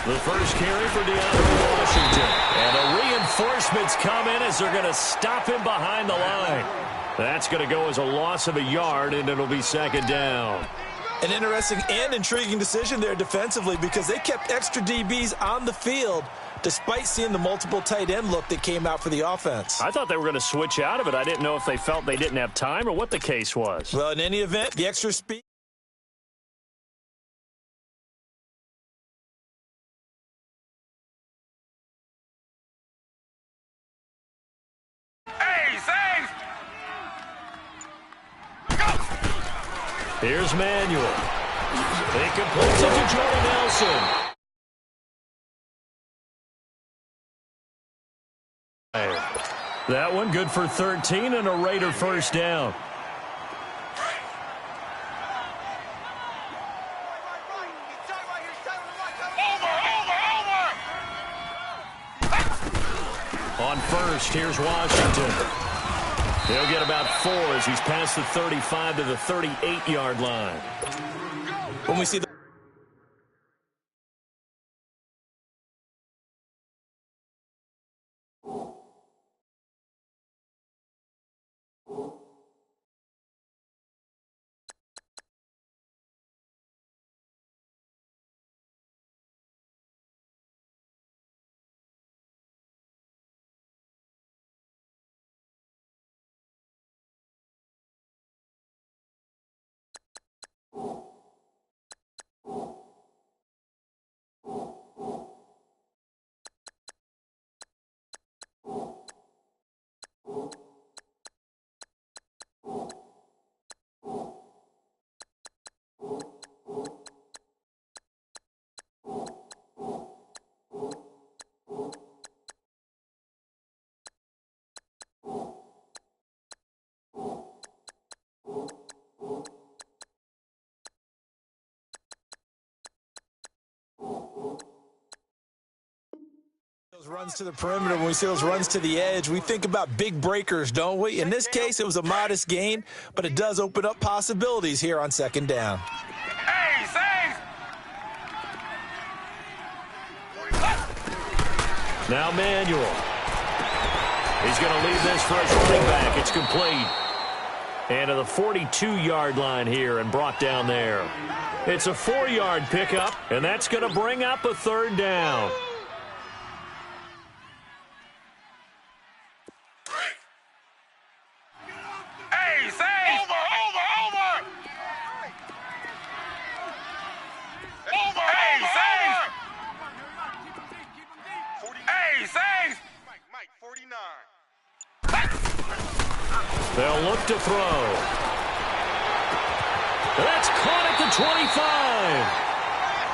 The first carry for DeAndre Washington. And the reinforcements come in as they're going to stop him behind the line. That's going to go as a loss of a yard, and it'll be second down. An interesting and intriguing decision there defensively because they kept extra DBs on the field despite seeing the multiple tight end look that came out for the offense. I thought they were going to switch out of it. I didn't know if they felt they didn't have time or what the case was. Well, in any event, the extra speed. Here's Manuel. He completes it to Jordan Nelson. That one good for 13 and a Raider first down. On first, here's Washington. He'll get about 4 as he's past the 35 to the 38-yard line. When we see the runs to the perimeter, when we see those runs to the edge, we think about big breakers, don't we? In this case, it was a modest gain, but it does open up possibilities here on second down. Now Manuel. He's going to leave this for his running back. It's complete. And to the 42-yard line here and brought down there. It's a 4-yard pickup, and that's going to bring up a third down. They'll look to throw. That's caught at the 25.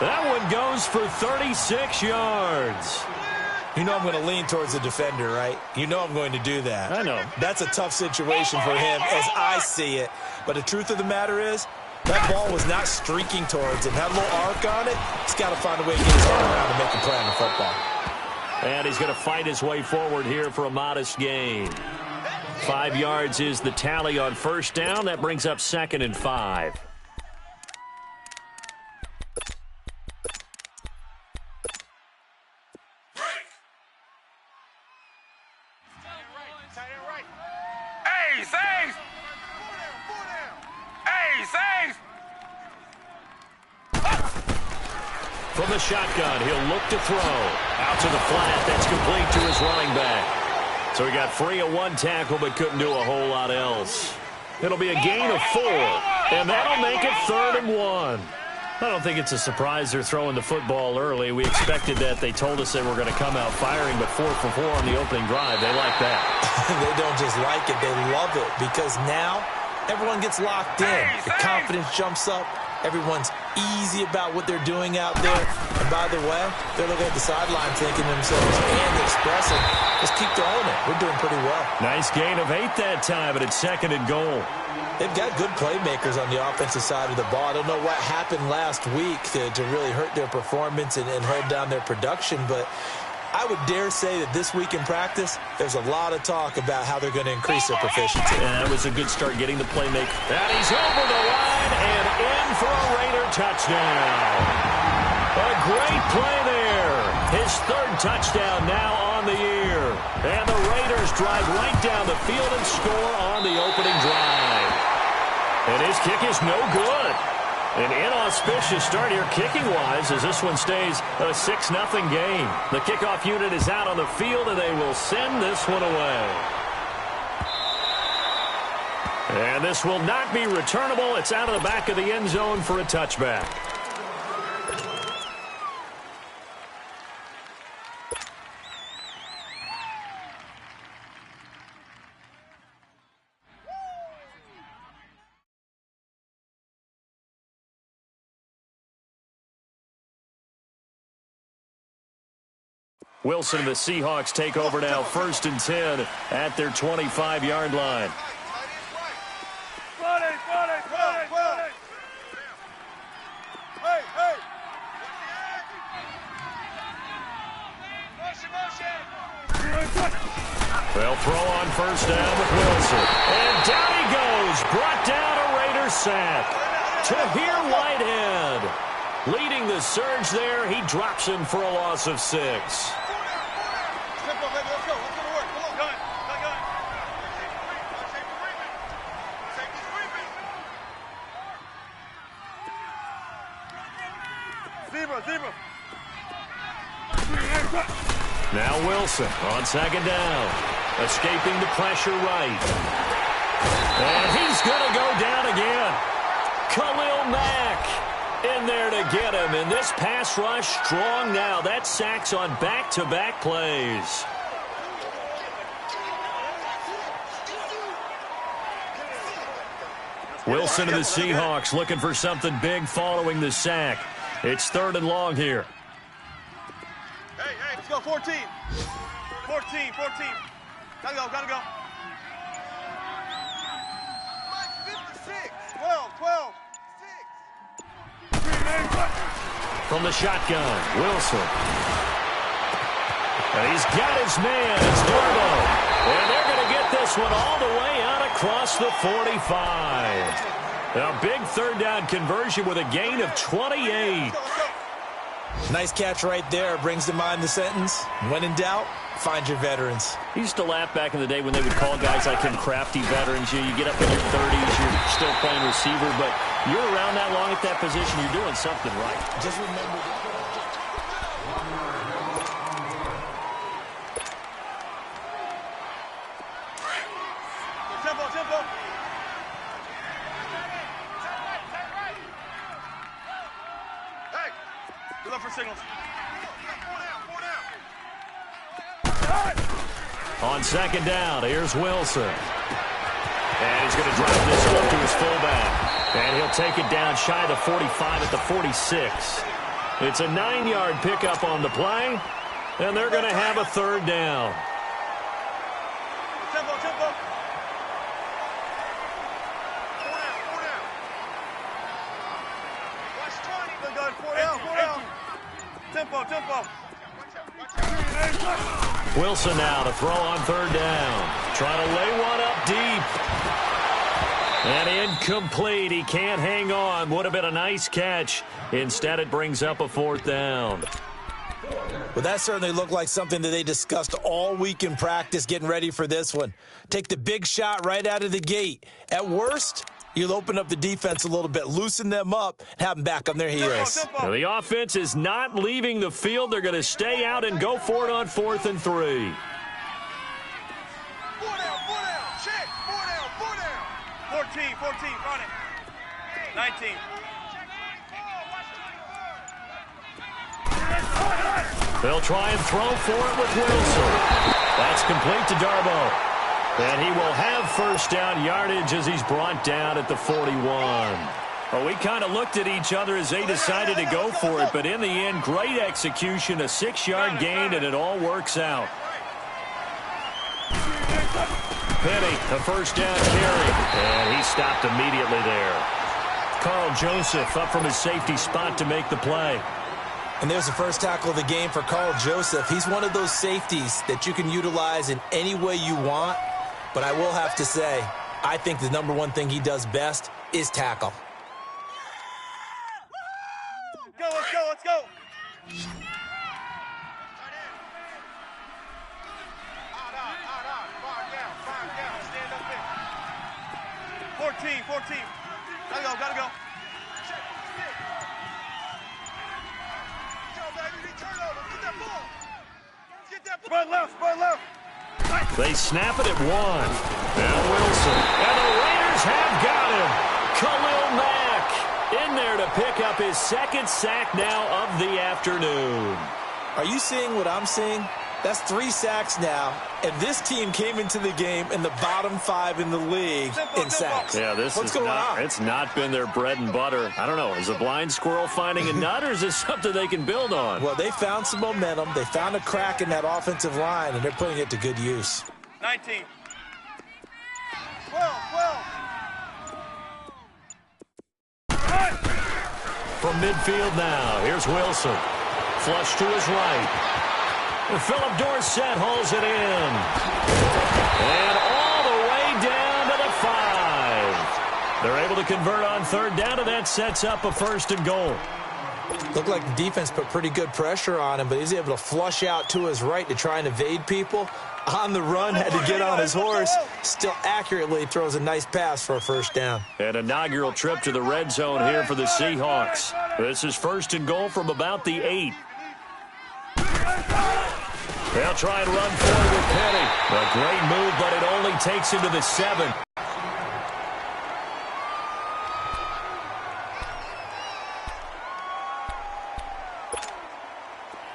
That one goes for 36 yards. You know I'm going to lean towards the defender, right? You know I'm going to do that. I know. That's a tough situation for him as I see it. But the truth of the matter is, that ball was not streaking towards him. Had a little arc on it. He's got to find a way to get his arm around and make a play on the football. And he's going to fight his way forward here for a modest gain. 5 yards is the tally on first down. That brings up 2nd and 5. From the shotgun, he'll look to throw. Out to the flat. That's complete to his running back. So he got free of 1 tackle but couldn't do a whole lot else. It'll be a gain of 4, and that'll make it 3rd and 1. I don't think it's a surprise they're throwing the football early. We expected that. They told us they were going to come out firing, but 4 for 4 on the opening drive. They like that. They don't just like it. They love it because now everyone gets locked in. The confidence jumps up. Everyone's easy about what they're doing out there. And by the way, they're looking at the sideline thinking to themselves and expressing, just keep throwing it. We're doing pretty well. Nice gain of 8 that time, but it's 2nd and goal. They've got good playmakers on the offensive side of the ball. I don't know what happened last week to really hurt their performance and hold down their production, but I would dare say that this week in practice, there's a lot of talk about how they're going to increase their proficiency. And that was a good start getting the playmaker. And he's over the line and in for a Raider touchdown. A great play there. His third touchdown now on the year. And the Raiders drive right down the field and score on the opening drive. And his kick is no good. An inauspicious start here kicking-wise as this one stays a 6-0 game. The kickoff unit is out on the field, and they will send this one away. And this will not be returnable. It's out of the back of the end zone for a touchback. Wilson and the Seahawks take over now, 1st and 10 at their 25-yard line. They'll throw on 1st down with Wilson. And down he goes. Brought down a Raider sack. Tahir Whitehead leading the surge there. He drops him for a loss of 6. Now Wilson on 2nd down. Escaping the pressure right. And he's going to go down again. Khalil Mack in there to get him. And this pass rush strong now. That sacks on back-to-back plays. Wilson and the Seahawks looking for something big following the sack. It's 3rd and long here. Hey, let's go, 14. 14. Gotta go. 56. 12. 6. From the shotgun, Wilson. And he's got his man. It's Darbo. And they're going to get this one all the way out across the 45. A big 3rd down conversion with a gain of 28. Nice catch right there. Brings to mind the sentence, when in doubt, find your veterans. I used to laugh back in the day when they would call guys like him crafty veterans. You get up in your 30s, you're still playing receiver, but you're around that long at that position, you're doing something right. Just remember that. Tempo. Hey, good luck for signals. On 2nd down, here's Wilson. And he's going to drive this off to his fullback. And he'll take it down shy of the 45 at the 46. It's a 9-yard pickup on the play. And they're going to have a 3rd down. Tempo. 4 down. Tempo. Wilson now to throw on 3rd down. Trying to lay one up deep. And incomplete. He can't hang on. Would have been a nice catch. Instead, it brings up a 4th down. Well, that certainly looked like something that they discussed all week in practice getting ready for this one. Take the big shot right out of the gate. At worst, you'll open up the defense a little bit, loosen them up, and have them back on their heels. Now, the offense is not leaving the field. They're going to stay out and go for it on 4th and 3. 4 down. Check. 4 down. 14. Run it. 19. They'll try and throw for it with Wilson. That's complete to Darbo. And he will have 1st down yardage as he's brought down at the 41. Well, we kind of looked at each other as they decided to go for it, but in the end, great execution, a 6-yard gain, and it all works out. Penny, the 1st down carry, and he stopped immediately there. Carl Joseph up from his safety spot to make the play. And there's the first tackle of the game for Carl Joseph. He's one of those safeties that you can utilize in any way you want. But I will have to say, I think the number one thing he does best is tackle. Let's go. 14. Gotta go. Spread left. They snap it at one. And Wilson. And the Raiders have got him. Khalil Mack in there to pick up his second sack now of the afternoon. Are you seeing what I'm seeing? That's 3 sacks now, and this team came into the game in the bottom 5 in the league in sacks. Yeah, What's going on? It's not been their bread and butter. I don't know. Is a blind squirrel finding a nut, or is this something they can build on? Well, they found some momentum. They found a crack in that offensive line, and they're putting it to good use. 19. 12. From midfield now, here's Wilson. Flush to his right. And Philip Dorsett hauls it in. And all the way down to the 5. They're able to convert on third down, and that sets up a 1st and goal. Looked like the defense put pretty good pressure on him, but he's able to flush out to his right to try and evade people. On the run, had to get on his horse. Still accurately throws a nice pass for a 1st down. An inaugural trip to the red zone here for the Seahawks. This is 1st and goal from about the 8. They'll try and run forward with Penny. A great move, but it only takes him to the 7.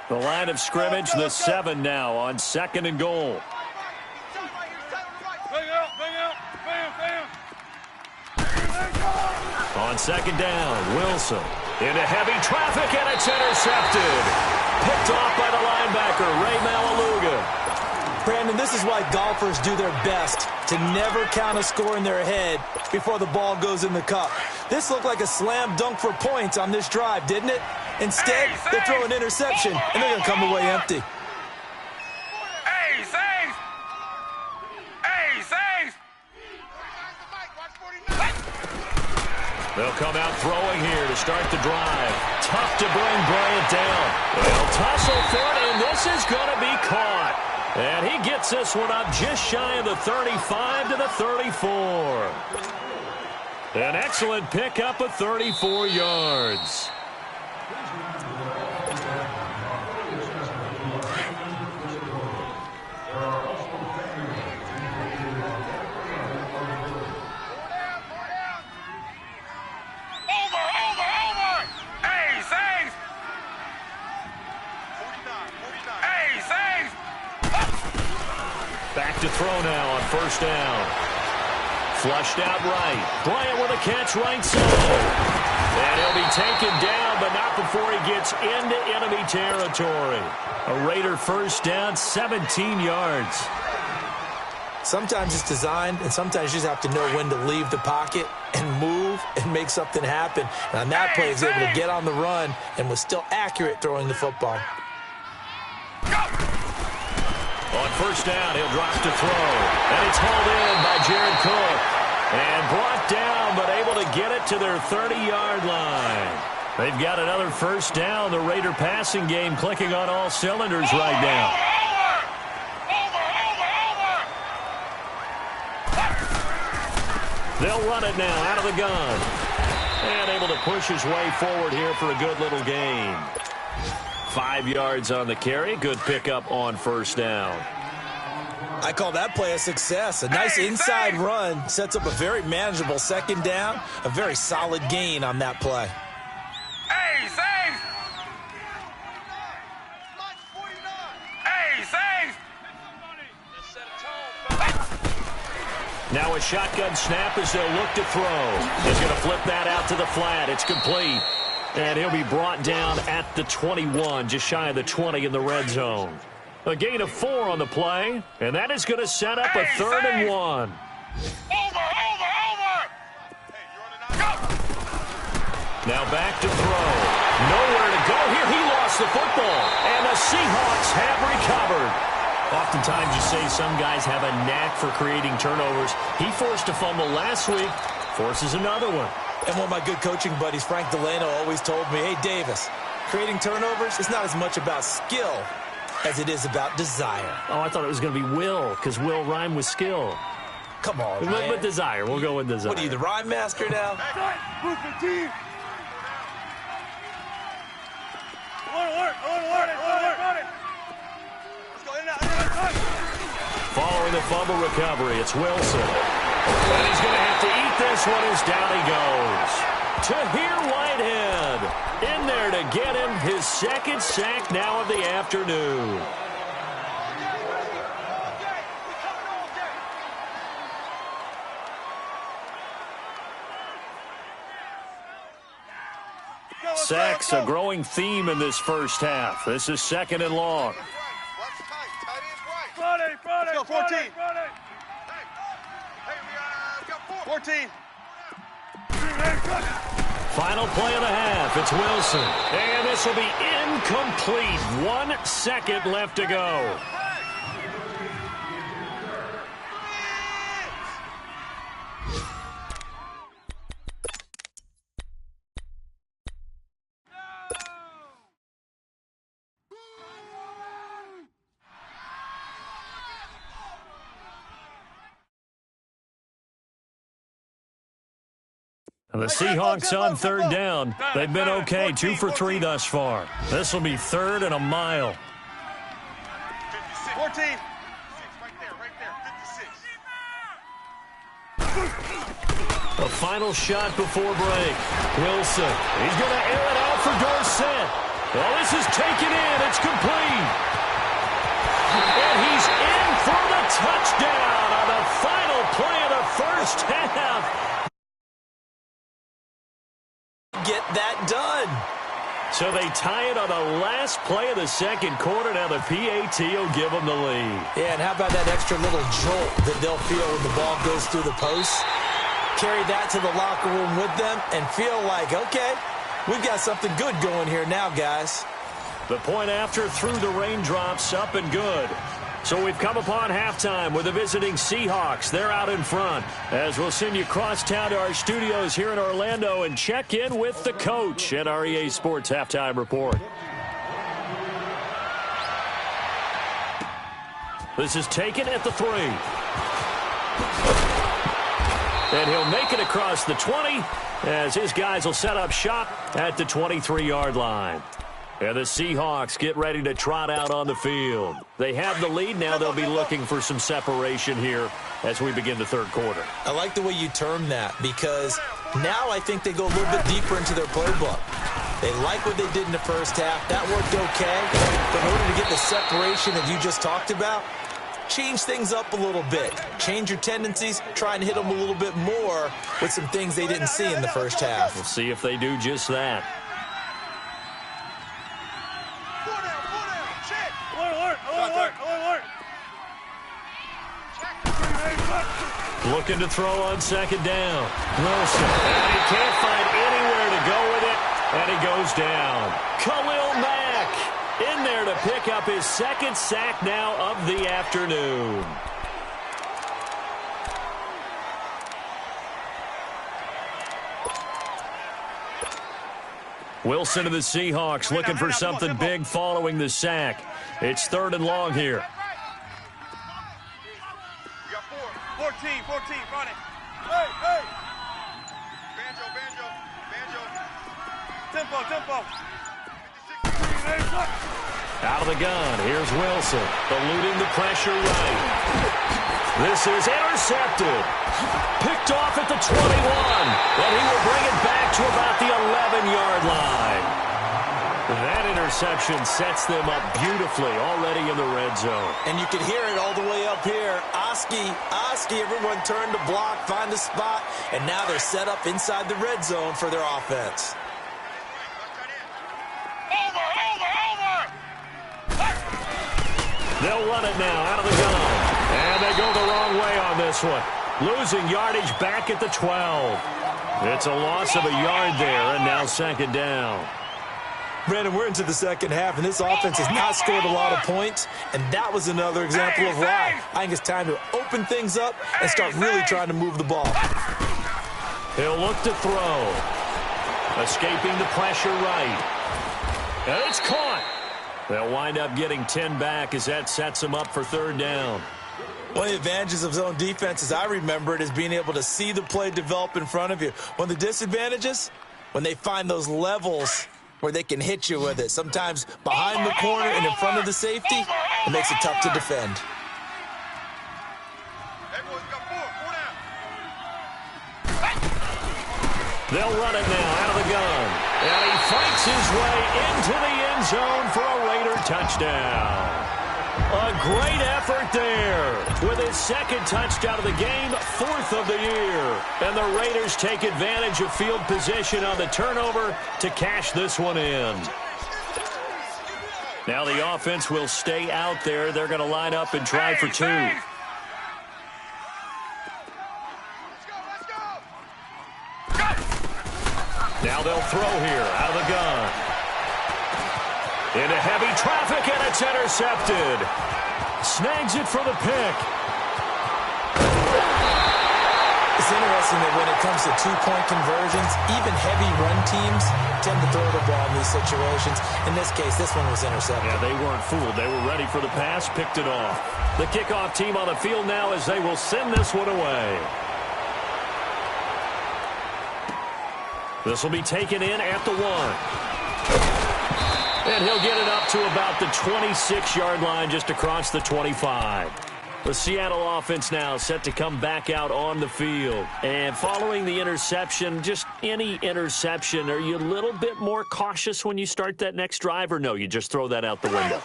The line of scrimmage, the 7 now on 2nd and goal. On 2nd down, Wilson into heavy traffic, and it's intercepted. Picked off by the linebacker, Ray Malaluga. Brandon, this is why golfers do their best to never count a score in their head before the ball goes in the cup. This looked like a slam dunk for points on this drive, didn't it? Instead, they throw an interception, and they're going to come away empty. They'll come out throwing here to start the drive. Tough to bring Bryant down. They'll tussle for it, and this is going to be caught. And he gets this one up just shy of the 35 to the 34. An excellent pickup of 34 yards. Back to throw now on 1st down. Flushed out right. Bryant with a catch right side. And he'll be taken down, but not before he gets into enemy territory. A Raider 1st down, 17 yards. Sometimes it's designed, and sometimes you just have to know when to leave the pocket and move and make something happen. And on that play, he was able to get on the run and was still accurate throwing the football. On 1st down, he'll drop to throw. And it's hauled in by Jared Cook. And brought down, but able to get it to their 30-yard line. They've got another 1st down. The Raider passing game clicking on all cylinders right now. They'll run it now out of the gun. And able to push his way forward here for a good little gain. 5 yards on the carry. Good pickup on 1st down. I call that play a success. A nice inside run sets up a very manageable 2nd down. A very solid gain on that play. Now a shotgun snap as they'll look to throw. He's going to flip that out to the flat. It's complete. And he'll be brought down at the 21, just shy of the 20 in the red zone. A gain of 4 on the play, and that is going to set up a 3rd and 1. Now back to throw. Nowhere to go here. He lost the football, and the Seahawks have recovered. Oftentimes you say some guys have a knack for creating turnovers. He forced a fumble last week, forces another one. And one of my good coaching buddies, Frank Delano, always told me, hey, Davis, creating turnovers is not as much about skill as it is about desire. Oh, I thought it was going to be will, because will rhyme with skill. Come on, man. With desire. We'll go with desire. What are you, the rhyme master now? Following the fumble recovery, it's Wilson. And he's going to have to eat this one as down he goes. Tahir Whitehead in there to get him his second sack now of the afternoon. Sacks, a growing theme in this first half. This is second and long. Let's go, 14. 14. Final play of the half. It's Wilson. And this will be incomplete. 1 second left to go. The Seahawks on third down. They've been okay, 2 for 3 thus far. This will be third and a mile. 14. Right there, 56. A final shot before break. Wilson. He's going to air it out for Dorsett. Well, this is taken in. It's complete. And he's in for the touchdown on the final play of the first half. Get that done. So they tie it on the last play of the second quarter. Now the PAT will give them the lead. Yeah, and how about that extra little jolt that they'll feel when the ball goes through the post? Carry that to the locker room with them and feel like, okay, we've got something good going here now, guys. The point after through the raindrops, up and good. So we've come upon halftime with the visiting Seahawks. They're out in front. As we'll send you across town to our studios here in Orlando and check in with the coach at our EA Sports Halftime Report. This is taken at the 3. And he'll make it across the 20 as his guys will set up shop at the 23-yard line. And the Seahawks get ready to trot out on the field. They have the lead. Now they'll be looking for some separation here as we begin the third quarter. I like the way you term that because now I think they go a little bit deeper into their playbook. They like what they did in the first half. That worked okay. But in order to get the separation that you just talked about, change things up a little bit. Change your tendencies. Try and hit them a little bit more with some things they didn't see in the first half. We'll see if they do just that. Looking to throw on second down. Wilson. And he can't find anywhere to go with it. And he goes down. Khalil Mack in there to pick up his second sack now of the afternoon. Wilson of the Seahawks looking for something big following the sack. It's third and long here. 14, run it. Hey. Banjo. Tempo. Out of the gun, here's Wilson, eluding the pressure right. This is intercepted. Picked off at the 21, and he will bring it back to about the 11-yard line. That interception sets them up beautifully already in the red zone. And you can hear it all the way up here. Oski, everyone turned to block, find a spot, and now they're set up inside the red zone for their offense. They'll run it now out of the gun. And they go the wrong way on this one. Losing yardage back at the 12. It's a loss of a yard there, and now second down. Brandon, we're into the second half, and this offense has not scored a lot of points, and that was another example of why. I think it's time to open things up and start really trying to move the ball. He'll look to throw. Escaping the pressure right. And it's caught. They'll wind up getting 10 back as that sets them up for third down. One of the advantages of zone defense, as I remember it, is being able to see the play develop in front of you. One of the disadvantages, when they find those levels where they can hit you with it. Sometimes behind the corner and in front of the safety, it makes it tough to defend. They'll run it now out of the gun. And he fights his way into the end zone for a Raider touchdown. A great effort there. With his second touchdown of the game, fourth of the year. And the Raiders take advantage of field position on the turnover to cash this one in. Now the offense will stay out there. They're going to line up and try for two. Now they'll throw here out of the gun. Into heavy traffic, and it's intercepted. Snags it for the pick. It's interesting that when it comes to two-point conversions, even heavy run teams tend to throw the ball in these situations. In this case, this one was intercepted. Yeah, they weren't fooled. They were ready for the pass, picked it off. The kickoff team on the field now as they will send this one away. This will be taken in at the 1. And he'll get it up to about the 26-yard line, just across the 25. The Seattle offense now set to come back out on the field. And following the interception, just any interception, are you a little bit more cautious when you start that next drive, or no, you just throw that out the window?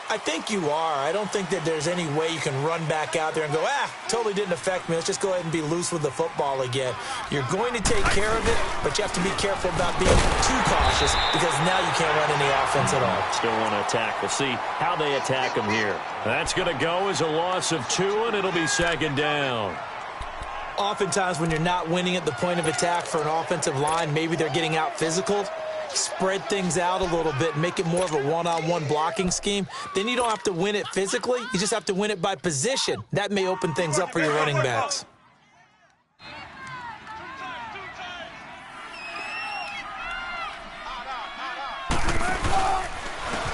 I think you are. I don't think that there's any way you can run back out there and go, totally didn't affect me. Let's just go ahead and be loose with the football again. You're going to take care of it, but you have to be careful about being too cautious because now you can't run any offense at all. Still want to attack. We'll see how they attack them here. That's going to go as a loss of 2, and it'll be second down. Oftentimes when you're not winning at the point of attack for an offensive line, maybe they're getting out physical. Spread things out a little bit, make it more of a one-on-one blocking scheme. Then you don't have to win it physically. You just have to win it by position. That may open things up for your running backs.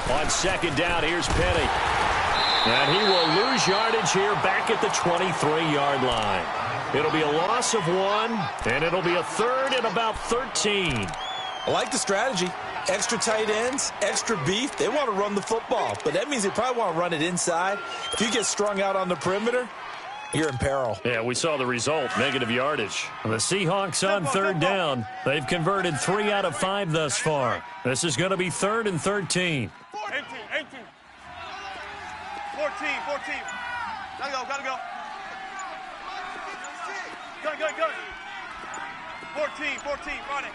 On second down, here's Penny. And he will lose yardage here back at the 23-yard line. It'll be a loss of 1, and it'll be a third and about 13. I like the strategy. Extra tight ends, extra beef. They want to run the football, but that means they probably want to run it inside. If you get strung out on the perimeter, you're in peril. Yeah, we saw the result, negative yardage. The Seahawks on third down. They've converted 3 out of 5 thus far. This is going to be 3rd and 13. 18. 14. Gotta go. Go. 14, running.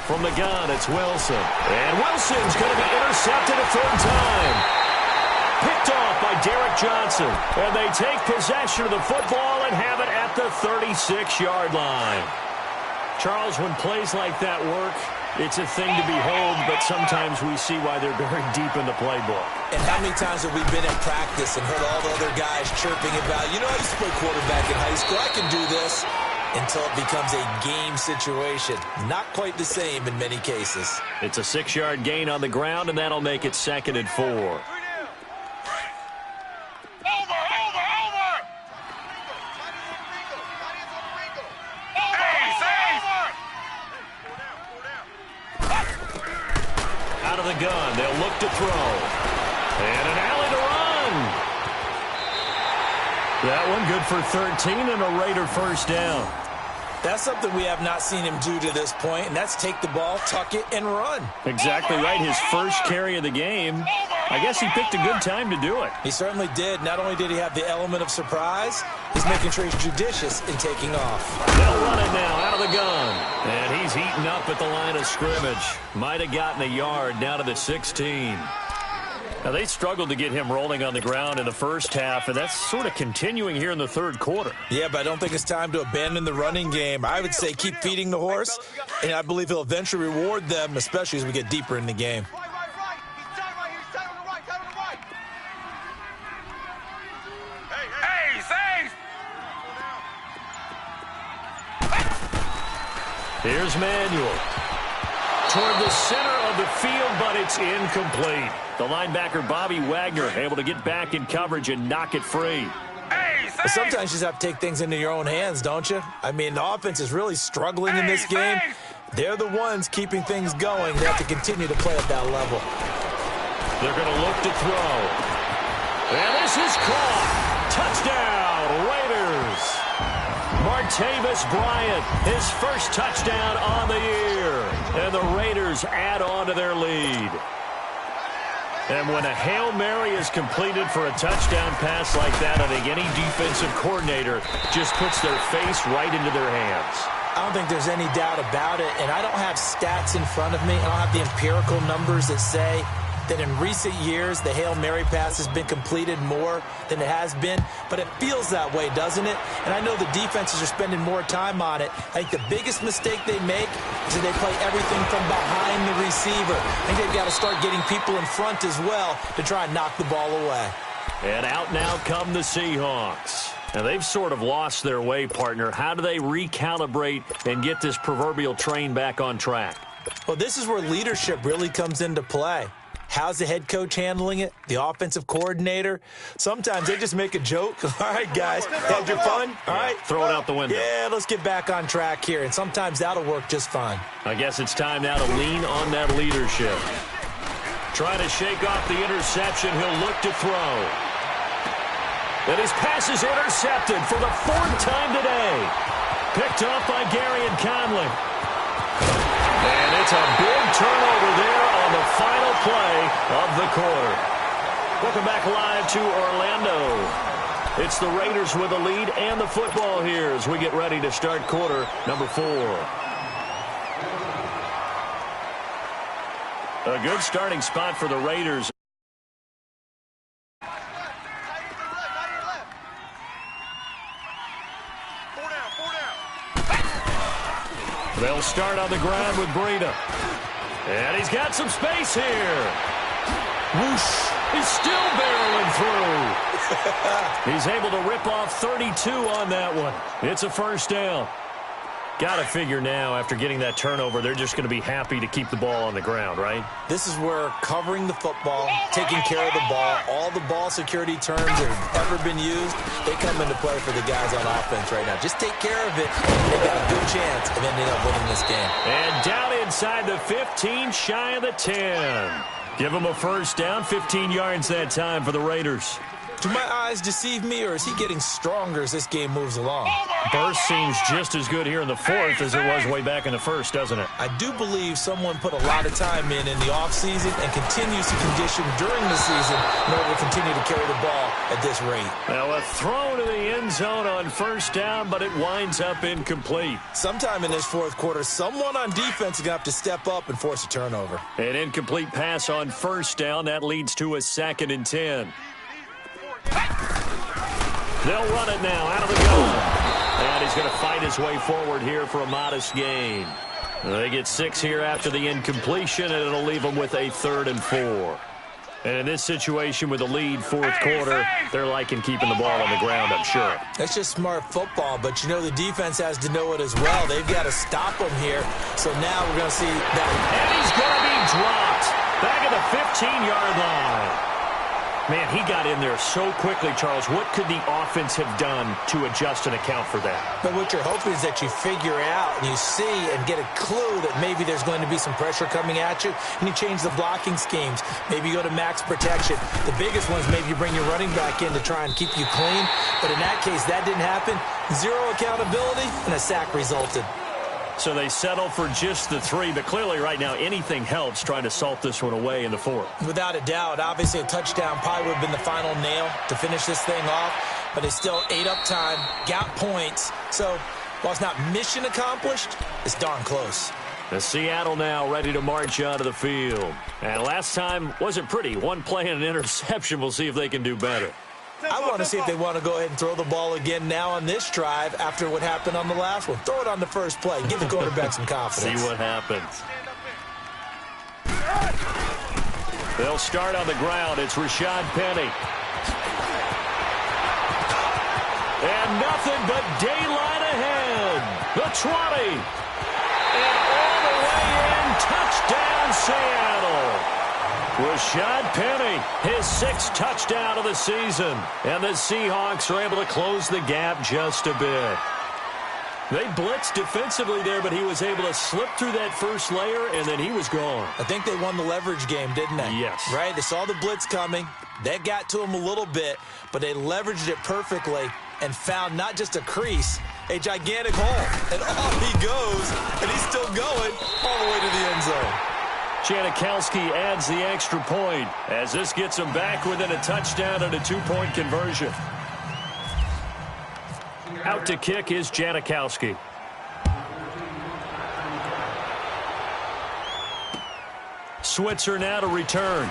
From the gun, it's Wilson. And Wilson's going to be intercepted a third time. Picked off by Derek Johnson. And they take possession of the football and have it at the 36-yard line. Charles, when plays like that work, it's a thing to behold, but sometimes we see why they're buried deep in the playbook. And how many times have we been at practice and heard all the other guys chirping about, I used to play quarterback in high school, I can do this. Until it becomes a game situation. Not quite the same in many cases. It's a 6-yard gain on the ground, and that'll make it 2nd and 4. Over! Out of the gun, they'll look to throw. And an alley to run. That one good for 13 and a Raider first down. That's something we have not seen him do to this point, and that's take the ball, tuck it, and run. Exactly right. His first carry of the game. I guess he picked a good time to do it. He certainly did. Not only did he have the element of surprise, he's making sure he's judicious in taking off. They'll run it now out of the gun. And he's heating up at the line of scrimmage. Might have gotten a yard down to the 16. Now, they struggled to get him rolling on the ground in the first half, and that's sort of continuing here in the third quarter. Yeah, but I don't think it's time to abandon the running game. I would say keep feeding the horse, and I believe he'll eventually reward them, especially as we get deeper in the game. Right. He's tight on the right. Hey, safe! Here's Manuel. Toward the center of of the field, but it's incomplete. The linebacker, Bobby Wagner, able to get back in coverage and knock it free. But sometimes you just have to take things into your own hands, don't you? I mean, the offense is really struggling in this game. They're the ones keeping things going. They have to continue to play at that level. They're going to look to throw. And this is caught. Touchdown, Raiders. Martavis Bryant, his first touchdown on the year. And the Raiders add on to their lead. And when a Hail Mary is completed for a touchdown pass like that, I think any defensive coordinator just puts their face right into their hands. I don't think there's any doubt about it, and I don't have stats in front of me. I don't have the empirical numbers that say that in recent years the Hail Mary pass has been completed more than it has been, but it feels that way, doesn't it? And I know the defenses are spending more time on it. I think the biggest mistake they make is that they play everything from behind the receiver. I think they've got to start getting people in front as well to try and knock the ball away. And out now come the Seahawks. Now, they've sort of lost their way, partner. How do they recalibrate and get this proverbial train back on track? Well, this is where leadership really comes into play. How's the head coach handling it? The offensive coordinator? Sometimes they just make a joke. All right, guys, had your fun? All right. Throw it out the window. Yeah, let's get back on track here. And sometimes that'll work just fine. I guess it's time now to lean on that leadership. Trying to shake off the interception. He'll look to throw. And his pass is intercepted for the fourth time today. Picked off by Gary and Conley. And it's a big turnover there on the final play of the quarter. Welcome back live to Orlando. It's the Raiders with the lead and the football here as we get ready to start quarter number 4. A good starting spot for the Raiders. They'll start on the ground with Breida. And he's got some space here. Whoosh. He's still barreling through. He's able to rip off 32 on that one. It's a first down. Got to figure now, after getting that turnover, they're just going to be happy to keep the ball on the ground, right? This is where covering the football, taking care of the ball, all the ball security terms that have ever been used, they come into play for the guys on offense right now. Just take care of it, and they've got a good chance of ending up winning this game. And down inside the 15, shy of the 10. Give them a first down, 15 yards that time for the Raiders. Do my eyes deceive me, or is he getting stronger as this game moves along? Burst seems just as good here in the fourth as it was way back in the first, doesn't it? I do believe someone put a lot of time in the offseason and continues to condition during the season in order to continue to carry the ball at this rate. Now a throw to the end zone on first down, but it winds up incomplete. Sometime in this fourth quarter, someone on defense is going to have to step up and force a turnover. An incomplete pass on first down. That leads to a 2nd and 10. They'll run it now out of the gun. And he's going to fight his way forward here for a modest gain. They get 6 here after the incompletion, and it'll leave them with a 3rd and 4. And in this situation with the lead fourth quarter, they're liking keeping the ball on the ground, I'm sure. That's just smart football, but you know the defense has to know it as well. They've got to stop them here. So now we're going to see that. And he's going to be dropped back at the 15-yard line. Man, he got in there so quickly, Charles. What could the offense have done to adjust and account for that? But what you're hoping is that you figure out and you see and get a clue that maybe there's going to be some pressure coming at you, and you change the blocking schemes. Maybe you go to max protection. The biggest one is maybe you bring your running back in to try and keep you clean. But in that case, that didn't happen. 0 accountability, and a sack resulted. So they settle for just the 3, but clearly right now anything helps trying to salt this one away in the fourth. Without a doubt. Obviously a touchdown probably would have been the final nail to finish this thing off, but it's still ate up time, got points. So while it's not mission accomplished, it's darn close. The Seattle now ready to march onto the field. And last time wasn't pretty. One play and an interception. We'll see if they can do better. I want to see if they want to go ahead and throw the ball again now on this drive after what happened on the last one. Throw it on the first play. Give the quarterback some confidence. See what happens. They'll start on the ground. It's Rashad Penny. And nothing but daylight ahead. The 20. And all the way in touchdown, Seattle. Rashad Penny, his 6th touchdown of the season. And the Seahawks are able to close the gap just a bit. They blitzed defensively there, but he was able to slip through that first layer, and then he was gone. I think they won the leverage game, didn't they? Yes. Right? They saw the blitz coming. That got to him a little bit, but they leveraged it perfectly and found not just a crease, a gigantic hole. And off he goes, and he's still going all the way to the end zone. Janikowski adds the extra point as this gets him back within a touchdown and a 2-point conversion. Out to kick is Janikowski. Switzer now to return.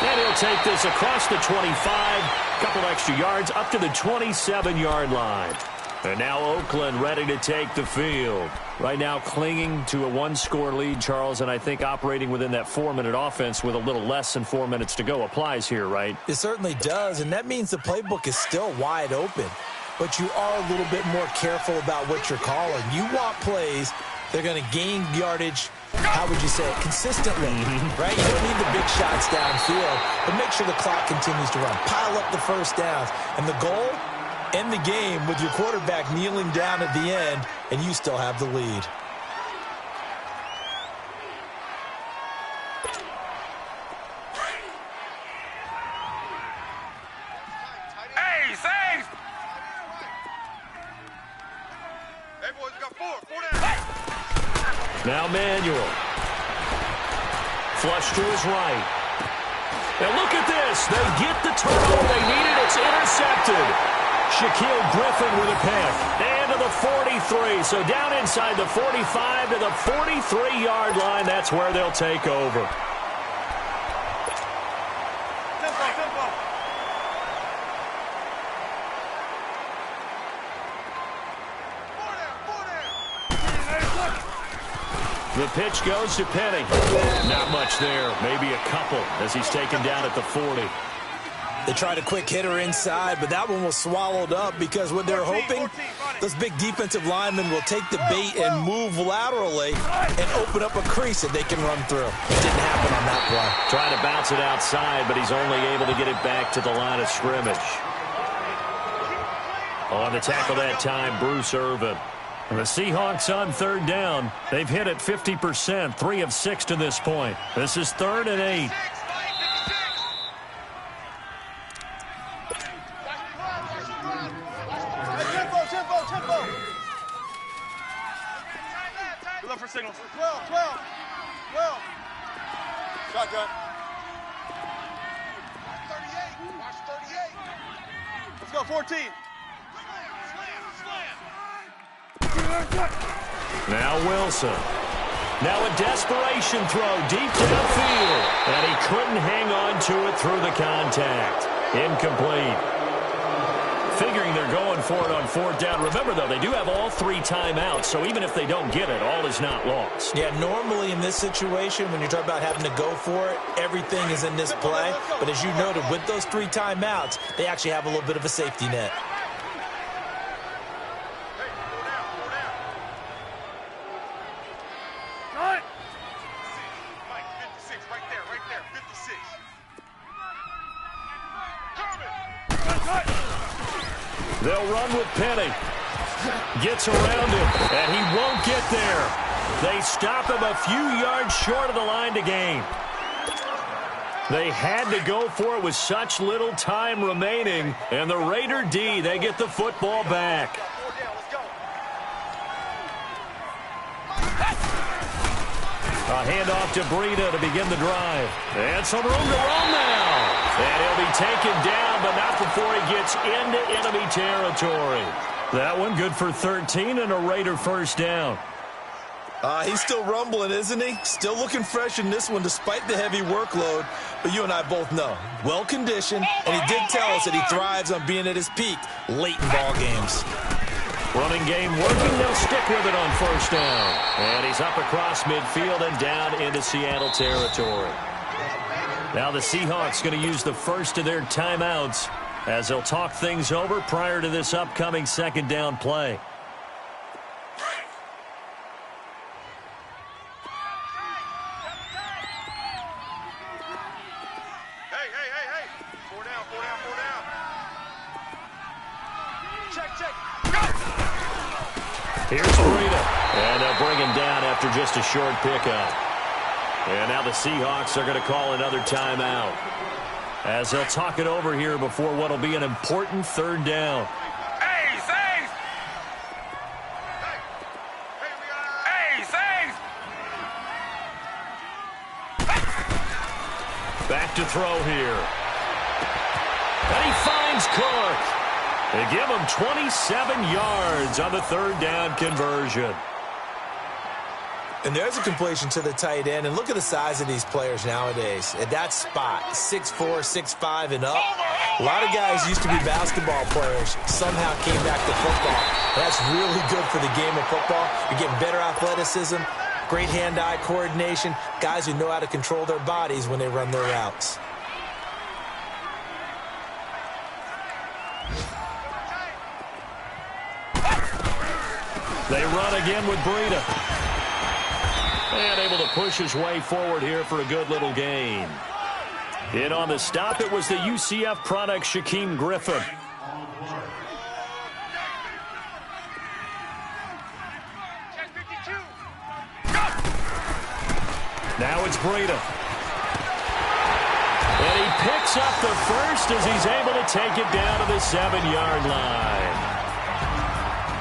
And he'll take this across the 25, couple extra yards up to the 27-yard line. And now Oakland ready to take the field. Right now clinging to a 1-score lead, Charles, and I think operating within that 4-minute offense with a little less than 4 minutes to go applies here, right? It certainly does, and that means the playbook is still wide open. But you are a little bit more careful about what you're calling. You want plays that are going to gain yardage, how would you say it, consistently, right? You don't need the big shots downfield, but make sure the clock continues to run. Pile up the first downs, and the goal, end the game with your quarterback kneeling down at the end, and you still have the lead. Hey, safe! Hey, boys, we got 4 down. Now Manuel. Flush to his right. And look at this. They get the turnover they needed. It's intercepted. Shaquille Griffin with a pick. And to the 43. So down inside the 45 to the 43-yard line. That's where they'll take over. Tempo. The pitch goes to Penny. Not much there. Maybe a couple as he's taken down at the 40. They tried a quick hitter inside, but that one was swallowed up because what they're hoping, those big defensive linemen will take the bait and move laterally and open up a crease that they can run through. It didn't happen on that play. Trying to bounce it outside, but he's only able to get it back to the line of scrimmage. On the tackle that time, Bruce Irvin. And the Seahawks on 3rd down. They've hit it 50%, 3 of 6 to this point. This is 3rd and 8. Good luck for signals. 12. Shotgun. Watch 38. Let's go, 14. Now Wilson. Now a desperation throw deep downfield. And he couldn't hang on to it through the contact. Incomplete. Figuring they're going for it on 4th down. Remember, though, they do have all 3 timeouts, so even if they don't get it, all is not lost. Yeah, normally in this situation, when you're talking about having to go for it, everything is in this play. But as you noted, with those 3 timeouts, they actually have a little bit of a safety net. They'll run with Penny. Gets around him, and he won't get there. They stop him a few yards short of the line to gain. They had to go for it with such little time remaining, and the Raider D, they get the football back. A handoff to Breida to begin the drive. And some room to roam now. And he'll be taken down, but not before he gets into enemy territory. That one good for 13 and a Raider 1st down. He's still rumbling, isn't he? Still looking fresh in this one despite the heavy workload. But you and I both know, well-conditioned, and he did tell us that he thrives on being at his peak late in ball games. Running game working. They'll stick with it on 1st down. And he's up across midfield and down into Seattle territory. Now the Seahawks going to use the first of their timeouts as they'll talk things over prior to this upcoming 2nd down play. Four down, four down, four down. Check, check. Here's Breida. And they'll bring him down after just a short pickup. And now the Seahawks are going to call another timeout, as they'll talk it over here before what will be an important third down. Back to throw here. And he finds Cook. They give him 27 yards on the third down conversion. And there's a completion to the tight end. And look at the size of these players nowadays. At that spot, 6'4", 6'5", and up. A lot of guys used to be basketball players, somehow came back to football. That's really good for the game of football. You're getting better athleticism, great hand-eye coordination, guys who know how to control their bodies when they run their routes. They run again with Breida. And able to push his way forward here for a good little gain. In on the stop, it was the UCF product, Shaquem Griffin. Now it's Breida. And he picks up the first as he's able to take it down to the 7-yard line.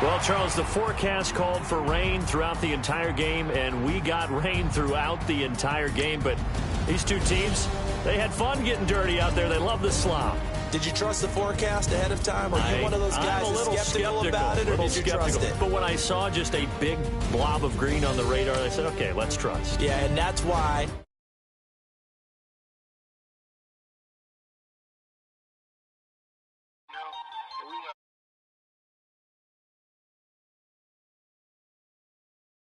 Well, Charles, the forecast called for rain throughout the entire game, and we got rain throughout the entire game. But these two teams, they had fun getting dirty out there. They love the slop. Did you trust the forecast ahead of time? Or are you one of those guys that's skeptical about it, or did you trust it? But when I saw just a big blob of green on the radar, I said, okay, let's trust. Yeah, and that's why